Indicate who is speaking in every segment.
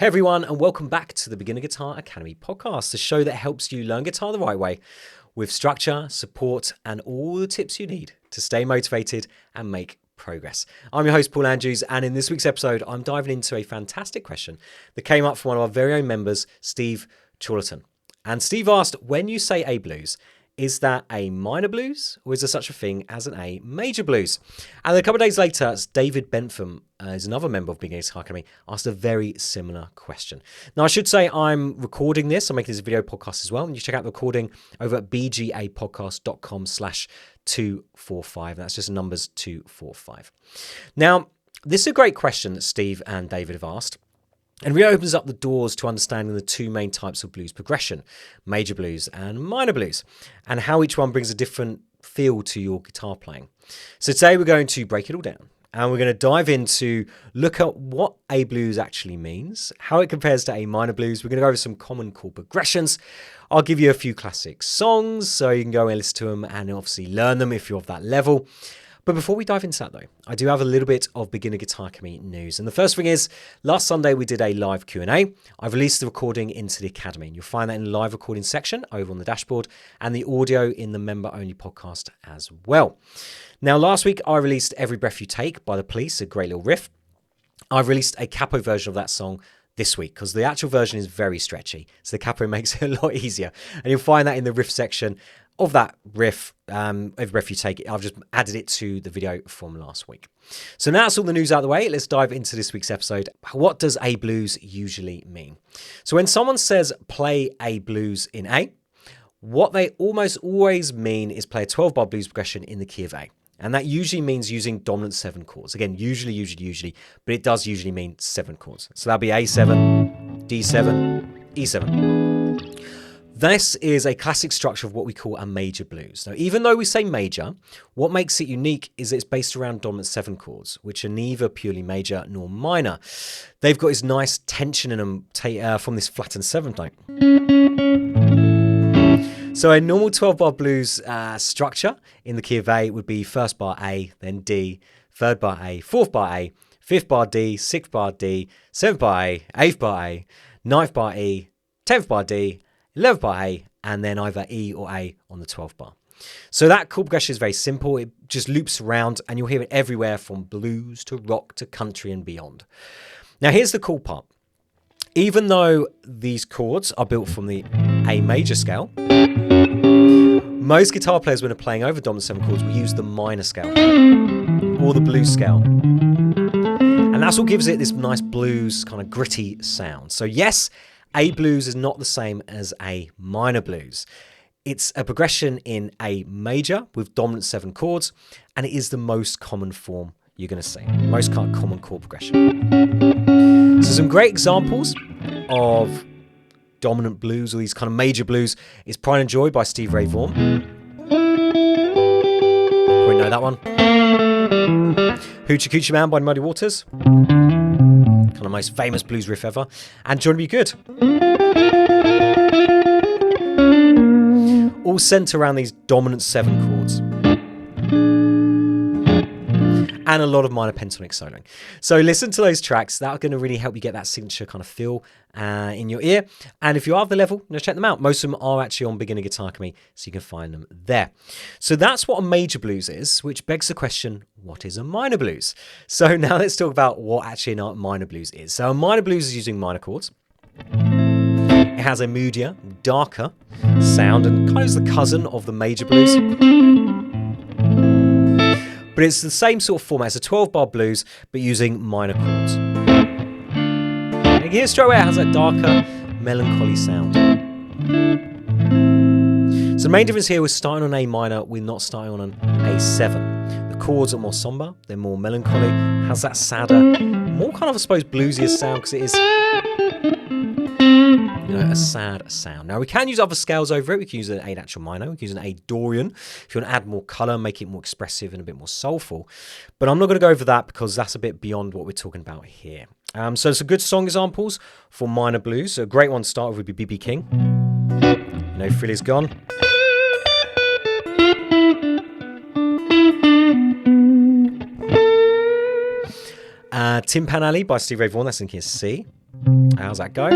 Speaker 1: Hey everyone, and welcome back to the Beginner Guitar Academy podcast, the show that helps you learn guitar the right way with structure, support, and all the tips you need to stay motivated and make progress. I'm your host, Paul Andrews, and in this week's episode, I'm diving into a fantastic question that came up from one of our very own members, Steve Chorlton. And Steve asked, when you say A blues, is that a minor blues or is there such a thing as an A major blues? And a couple of days later, David Bentham is another member of Beginner Guitar Academy, asked a very similar question. Now, I should say I'm recording this. I'm making this a video podcast as well. And you check out the recording over at bgapodcast.com/245. That's just numbers 245. Now, this is a great question that Steve and David have asked. And really opens up the doors to understanding the two main types of blues progression, major blues and minor blues, and how each one brings a different feel to your guitar playing. So today we're going to break it all down, and we're going to dive into look at what A blues actually means, how it compares to A minor blues. We're going to go over some common chord progressions. I'll give you a few classic songs so you can go and listen to them and obviously learn them if you're of that level. But before we dive into that though, I do have a little bit of Beginner Guitar Academy news. And the first thing is, last Sunday we did a live Q&A. I've released the recording into the Academy. And you'll find that in the live recording section over on the dashboard and the audio in the member-only podcast as well. Now, last week I released Every Breath You Take by The Police, a great little riff. I've released a capo version of that song this week because the actual version is very stretchy. So the capo makes it a lot easier. And you'll find that in the riff section of that riff, Every Breath You Take. I've just added it to the video from last week. So now that's all the news out of the way. Let's dive into this week's episode. What does A blues usually mean? So when someone says play A blues in A, what they almost always mean is play a 12-bar blues progression in the key of A. And that usually means using dominant 7 chords. Again, usually, but it does usually mean 7 chords. So that'll be A7, D7, E7. This is a classic structure of what we call a major blues. Now, even though we say major, what makes it unique is it's based around dominant 7 chords, which are neither purely major nor minor. They've got this nice tension in them from this flattened 7th note. So a normal 12-bar blues structure in the key of A would be first bar A, then D, third bar A, fourth bar A, fifth bar D, sixth bar D, seventh bar A, eighth bar A, ninth bar E, 10th bar D, 11th bar A, and then either E or A on the 12th bar. So that chord progression is very simple. It just loops around and you'll hear it everywhere from blues to rock to country and beyond. Now here's the cool part. Even though these chords are built from the A major scale, most guitar players when they're playing over dominant 7 chords will use the minor scale or the blues scale. And that's what gives it this nice blues kind of gritty sound. So yes, A blues is not the same as A minor blues. It's a progression in A major with dominant 7 chords, and it is the most common form you're going to see. Most common chord progression. So some great examples of dominant blues or these kind of major blues is Pride and Joy by Stevie Ray Vaughan. Probably know that one. Hoochie Coochie Man by Muddy Waters. Kind of most famous blues riff ever. And Johnny Be Good. All centre around these dominant 7 chords. And a lot of minor pentatonic soloing. So listen to those tracks. That are going to really help you get that signature kind of feel in your ear. And if you are of the level, check them out. Most of them are actually on Beginner Guitar Academy, so you can find them there. So that's what a major blues is, which begs the question, what is a minor blues? So now let's talk about what actually a minor blues is. So a minor blues is using minor chords. It has a moodier, darker sound and kind of is the cousin of the major blues. But it's the same sort of format. It's a 12-bar blues, but using minor chords. And here straight away it has that darker, melancholy sound. So the main difference here was starting on A minor, we're not starting on an A7. The chords are more somber, they're more melancholy, has that sadder, more kind of, I suppose, bluesier sound because it is a sad sound. Now we can use other scales over it. We can use an A natural minor. We can use an A Dorian if you want to add more colour, make it more expressive and a bit more soulful. But I'm not going to go over that because that's a bit beyond what we're talking about here. So some good song examples for minor blues. So a great one to start with would be B.B. King. Thrill Is Gone. Tin Pan Alley by Stevie Ray Vaughan. That's in key of C. How's that go?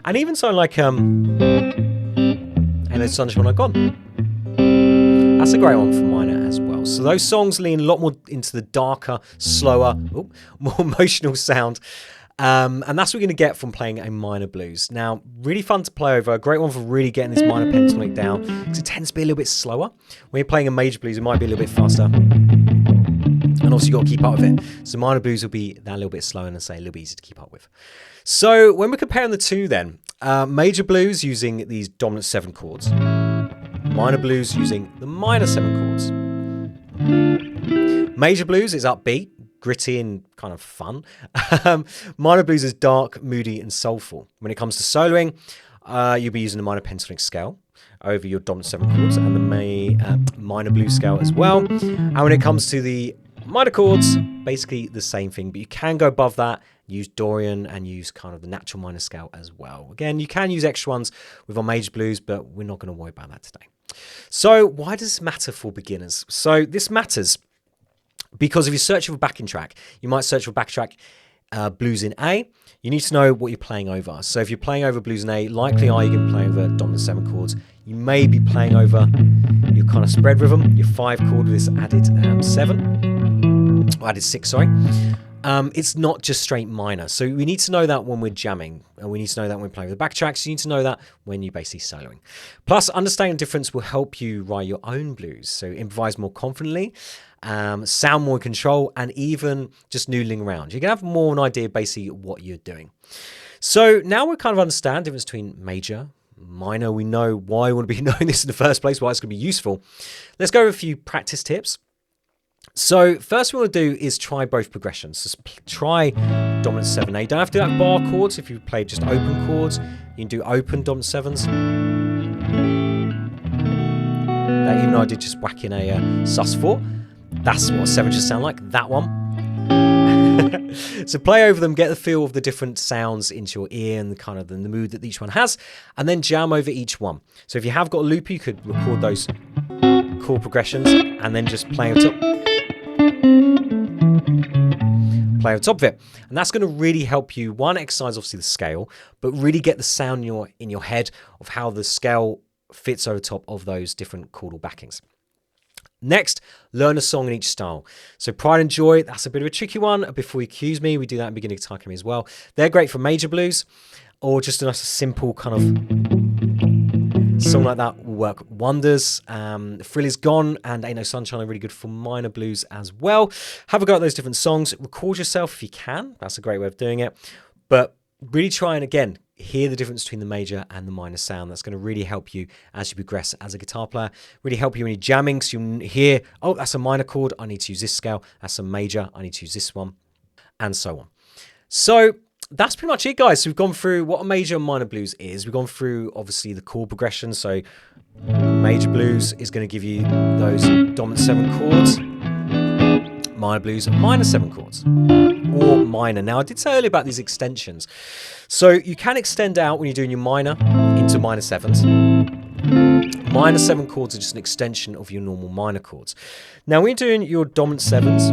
Speaker 1: And even so, like Ain't No Sunshine Like Gone. That's a great one for minor as well. So those songs lean a lot more into the darker, slower, more emotional sound. And that's what you're going to get from playing a minor blues. Now, really fun to play over. A great one for really getting this minor pentatonic down, because it tends to be a little bit slower. When you're playing a major blues, it might be a little bit faster. And also you've got to keep up with it. So minor blues will be that little bit slower and say a little bit easier to keep up with. So when we're comparing the two then, major blues using these dominant 7 chords, minor blues using the minor 7 chords. Major blues is upbeat, gritty and kind of fun. Minor blues is dark, moody and soulful. When it comes to soloing, you'll be using the minor pentatonic scale over your dominant 7 chords and the minor blues scale as well. And when it comes to the minor chords, basically the same thing, but you can go above that, use Dorian and use kind of the natural minor scale as well. Again, you can use extra ones with our major blues, but we're not going to worry about that today. So why does this matter for beginners? So this matters because if you're searching for a backing track, you might search for backing track blues in A. You need to know what you're playing over. So if you're playing over blues in A, likely are you going to play over dominant 7 chords. You may be playing over your kind of spread rhythm, your 5 chord with this added 6, sorry. It's not just straight minor. So we need to know that when we're jamming, and we need to know that when we're playing with the backtracks. You need to know that when you're basically soloing. Plus, understanding the difference will help you write your own blues. So improvise more confidently, sound more in control, and even just noodling around. You're going to have more of an idea basically what you're doing. So now we kind of understand the difference between major, minor. We know why we want to be knowing this in the first place, why it's going to be useful. Let's go over a few practice tips. So first what we'll do is try both progressions. Just try dominant 7A. You don't have to do that bar chords. If you play just open chords, you can do open dominant 7s. Now, even though I did just whack in a sus4, that's what a 7 should sound like, that one. So play over them, get the feel of the different sounds into your ear and the kind of the mood that each one has, and then jam over each one. So if you have got a loop, you could record those chord progressions and then just play on top. Play on top of it, and that's going to really help you, one, exercise obviously the scale, but really get the sound in your head of how the scale fits over top of those different chordal backings. Next, learn a song in each style. So Pride and Joy, that's a bit of a tricky one. Before You Accuse Me, we do that in beginning guitar academy as well. They're great for major blues, or just a nice simple kind of song like that will work wonders. Thrill Is Gone and Ain't No Sunshine are really good for minor blues as well. Have a go at those different songs. Record yourself if you can. That's a great way of doing it. But really try and, again, hear the difference between the major and the minor sound. That's going to really help you as you progress as a guitar player. Really help you when you're jamming. So you hear, oh, that's a minor chord. I need to use this scale. That's a major. I need to use this one. And so on. So that's pretty much it, guys. So we've gone through what a major and minor blues is. We've gone through, obviously, the chord progression. So major blues is going to give you those dominant 7 chords. Minor blues, minor 7 chords. Or minor. Now, I did say earlier about these extensions. So you can extend out when you're doing your minor into minor 7s. Minor 7 chords are just an extension of your normal minor chords. Now, when you're doing your dominant 7s,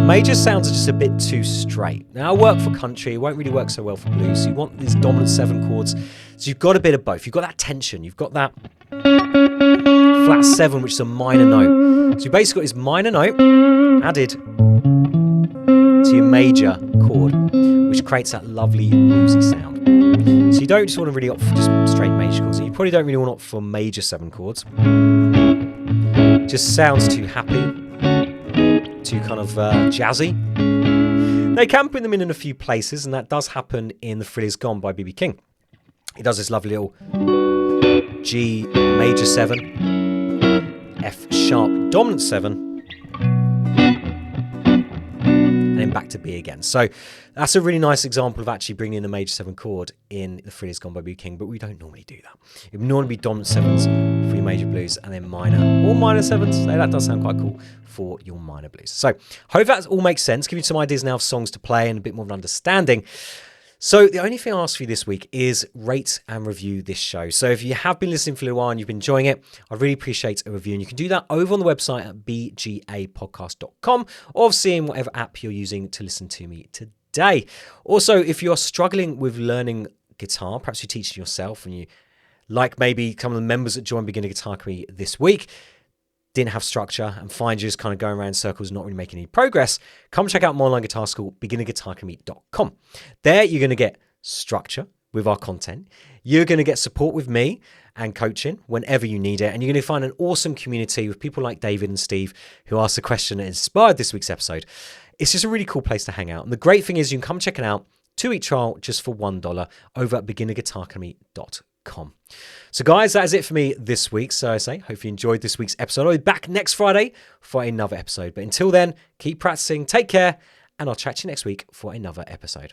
Speaker 1: major sounds are just a bit too straight. Now, I work for country. It won't really work so well for blues. So you want these dominant 7 chords. So you've got a bit of both. You've got that tension. You've got that flat 7, which is a minor note. So you basically got this minor note added to your major chord, which creates that lovely bluesy sound. So you don't just want to really opt for just straight major chords. You probably don't really want to opt for major 7 chords. It just sounds too happy, too kind of jazzy. They can put them in a few places, and that does happen in The Thrill Is Gone by B.B. King. He does this lovely little G major 7, F sharp dominant 7, and then back to B again. So that's a really nice example of actually bringing in a major 7 chord in The Thrill Is Gone by B.B. King, but we don't normally do that. It would normally be dominant 7s for your major blues and then minor or minor 7s. So that does sound quite cool for your minor blues. So hope that all makes sense. Give you some ideas now of songs to play and a bit more of an understanding. So the only thing I ask for you this week is rate and review this show. So if you have been listening for a little while and you've been enjoying it, I really appreciate a review. And you can do that over on the website at bgapodcast.com or seeing whatever app you're using to listen to me today. Also, if you're struggling with learning guitar, perhaps you're teaching yourself and you, like maybe some of the members that joined Beginner Guitar Academy this week, didn't have structure and find you just kind of going around in circles, not really making any progress, come check out my online guitar school, beginnerguitaracademy.com. There you're going to get structure with our content. You're going to get support with me and coaching whenever you need it. And you're going to find an awesome community with people like David and Steve who asked the question that inspired this week's episode. It's just a really cool place to hang out. And the great thing is you can come check it out, 2-week trial just for $1 over at beginnerguitaracademy.com. So guys, that is it for me this week. So I say, hope you enjoyed this week's episode. I'll be back next Friday for another episode. But until then, keep practicing, take care, and I'll chat to you next week for another episode.